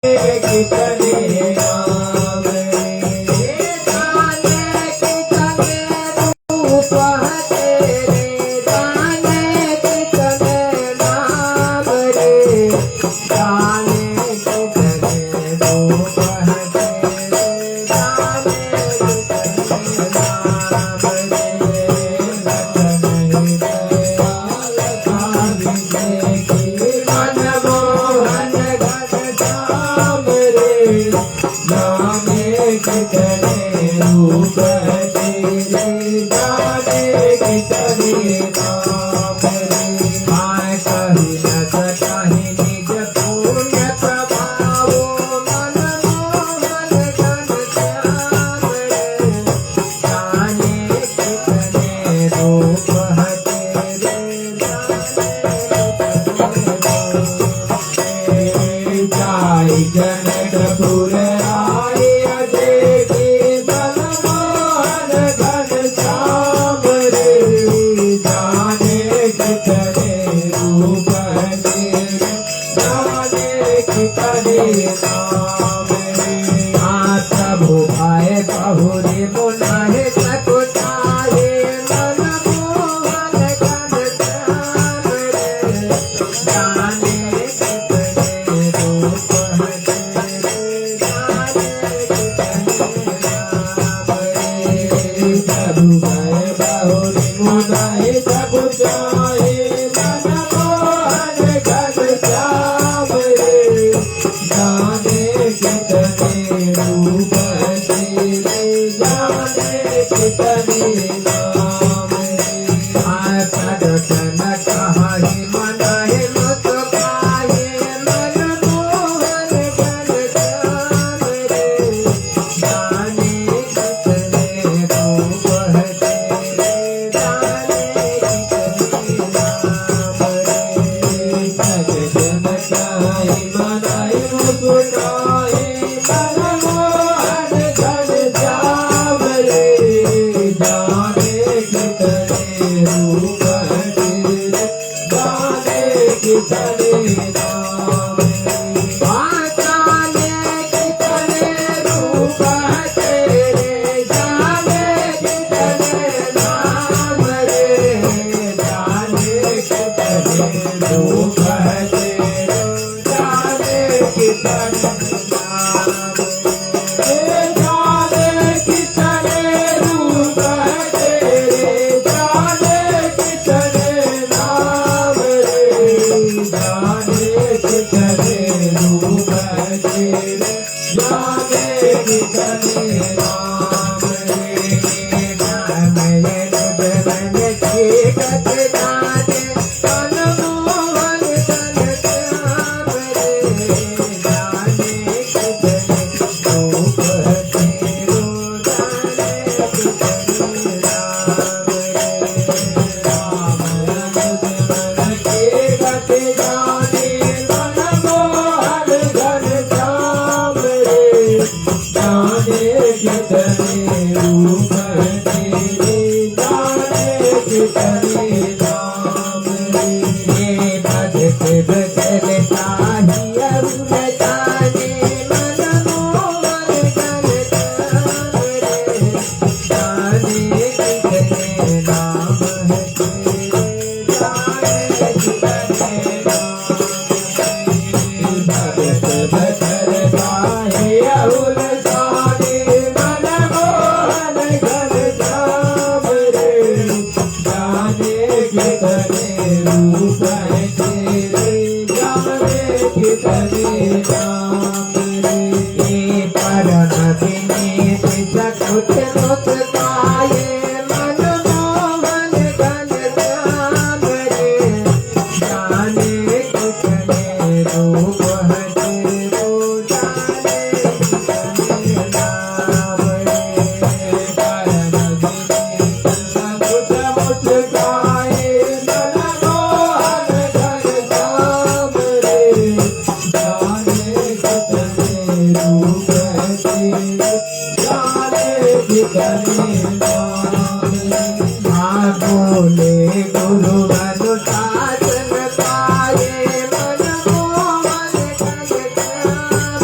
कितने नाम जाने कितने रूप तेरे, जाने कितने नाम रे, जाने कितने रूप तेरे, जाने कितने नाम रे, रतन मनमोहन घनश्याम रे, जाने कितने रूप तेरे, जाने कितने नाम रे। मैं कहीं न सकहीं निज पुण्य प्रभाव, मनमोहन घनश्याम रे, जाने कितने रूप तेरे, जाय जनकपुर आए देखी मनमोहन घनश्याम रे, जाने कितने रूप तेरे, जाने कितने नाम रे। प्रभु आए बहुरे मुनाहे सकुचाए, मनमोहन घनश्याम रे, जाने कितने रूप तेरे, जाने कितने नाम रे। प्रभु आए बहुरे मुनाहे सकुचाए, मनमोहन घनश्याम रे, जाने कितने रूप तेरे, जाने कितने नाम रे। प्रदर्शन कहाहि मनाहि मुस्काए, मनमोहन घनश्याम रे, जाने कितने रूप तेरे, जाने कितने नाम रे। प्रदर्शन कहाहि मनाहि मुस्काए, मनमोहन घनश्याम रे, जाने कितने रूप तेरे, जाने कितने नाम रे। जाने कितने रूप तेरे, जाने कितने नाम रे, जाने कितने रूप तेरे, जाने कितने नाम रे। जाने कितने रूप तेरे, जाने कितने नाम रे, जाने कितने रूप तेरे, जाने कितने नाम रे। मेरे निज मन की गत जाने, मनमोहन घनश्याम रे, जाने कितने रूप तेरे, जाने कितने नाम रे। राम निज मन की गत जाने, मनमोहन घनश्याम रे, जाने कितने रूप तेरे, जाने कितने नाम रे। भजत भजन ताहि अरुण जाने, मनमोहन घनश्याम रे, जाने कितने नाम है तेरे, जाने कितने नाम रे। भगत भजन ताहि अरुण जाने, मनमोहन घनश्याम रे, जाने कितने रूप तेरे, जाने कितने नाम रे। परम विनीत सकुच मुस्काए, मनमोहन घनश्याम रे, जाने कितने रूप तेरे, जाने कितने नाम रे। परम विनीत सकुच मुस्काए, मनमोहन घनश्याम रे, जाने कितने रूप तेरे, जाने कितने नाम रे। बोले गुरु अनुशासन पाए, मनमोहन घनश्याम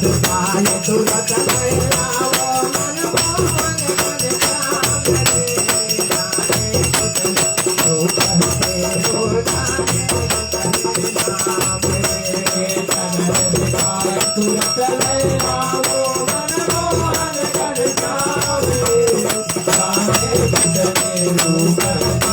पाए तुरंत में आओ मनमोहन घन श्याम रे जाने तू कहते हो जाने नाम रे चरण पाए तुरंत में आओ मनमोहन घन श्याम रे जाने कितने रूप कहते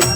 हो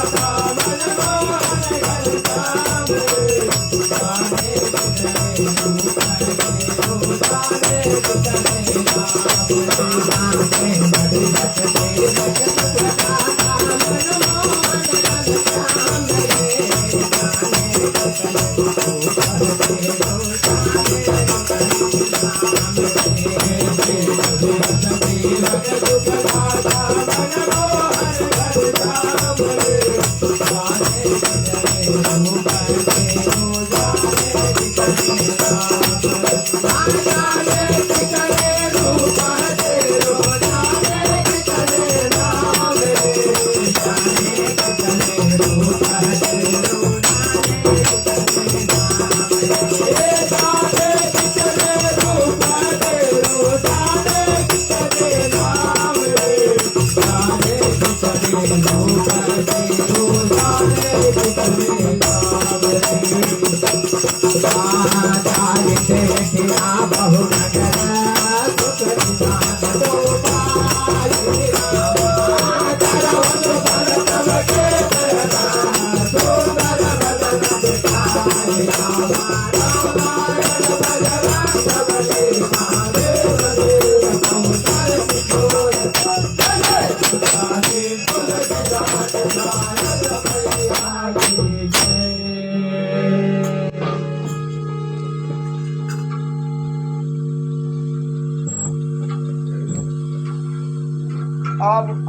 जाने कितने नाम रे अब